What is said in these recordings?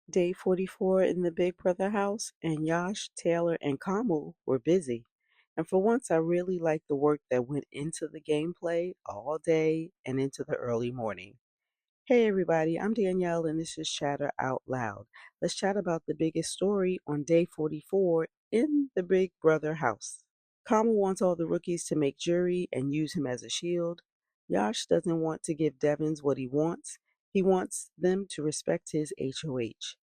Day 44 in the Big Brother house, and Yash, Taylor, and Kamu were busy. And for once, I really liked the work that went into the gameplay all day and into the early morning. Hey everybody, I'm Danielle, and this is Chatter Out Loud. Let's chat about the biggest story on day 44 in the Big Brother house. Kamu wants all the rookies to make jury and use him as a shield. Yash doesn't want to give Devins what he wants. He wants them to respect his HOH.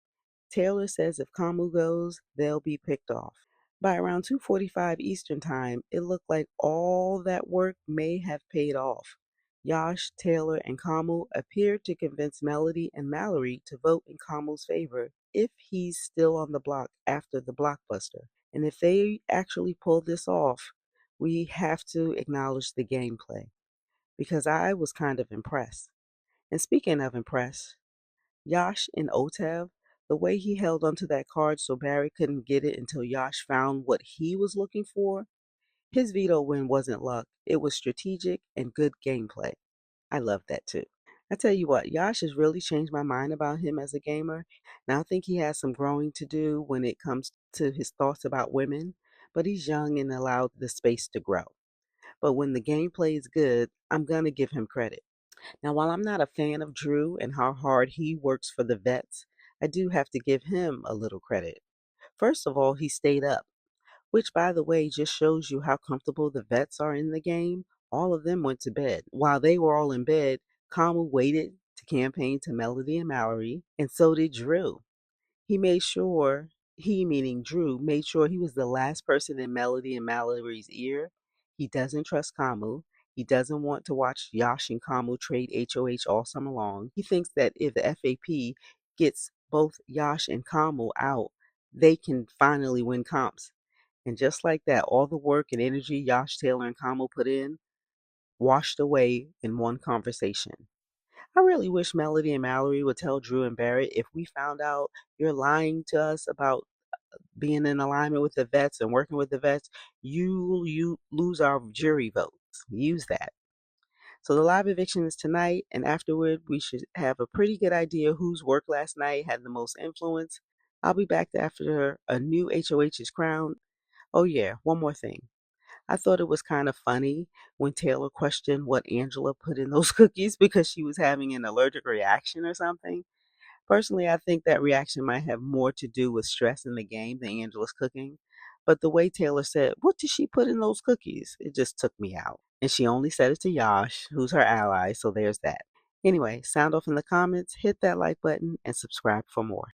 Taylor says if Kamu goes, they'll be picked off. By around 2:45 Eastern Time, it looked like all that work may have paid off. Yash, Taylor, and Kamu appeared to convince Melody and Mallory to vote in Kamu's favor if he's still on the block after the blockbuster. And if they actually pull this off, we have to acknowledge the gameplay because I was kind of impressed. And speaking of impressed, Yash in OTEV, the way he held onto that card so Barry couldn't get it until Yash found what he was looking for, his veto win wasn't luck. It was strategic and good gameplay. I love that too. I tell you what, Yash has really changed my mind about him as a gamer. Now I think he has some growing to do when it comes to his thoughts about women, but he's young and allowed the space to grow. But when the gameplay is good, I'm gonna give him credit. Now, while I'm not a fan of Drew and how hard he works for the vets, I do have to give him a little credit. First of all, he stayed up, which, by the way, just shows you how comfortable the vets are in the game. All of them went to bed. While they were all in bed, Kamu waited to campaign to Melody and Mallory, and so did Drew. He made sure, he meaning Drew, made sure he was the last person in Melody and Mallory's ear. He doesn't trust Kamu. He doesn't want to watch Yash and Kamu trade HOH all summer long. He thinks that if the FAP gets both Yash and Kamu out, they can finally win comps. And just like that, all the work and energy Yash, Taylor, and Kamu put in washed away in one conversation. I really wish Melody and Mallory would tell Drew and Barrett, if we found out you're lying to us about being in alignment with the vets and working with the vets, you lose our jury votes. Use that. So the live eviction is tonight, and afterward we should have a pretty good idea whose work last night had the most influence. I'll be back after a new HOH is crowned. Oh yeah, one more thing. I thought it was kind of funny when Taylor questioned what Angela put in those cookies because she was having an allergic reaction or something. Personally, I think that reaction might have more to do with stress in the game than Angela's cooking. But the way Taylor said, "What did she put in those cookies?" It just took me out. And she only said it to Yash, who's her ally, so there's that. Anyway, sound off in the comments, hit that like button, and subscribe for more.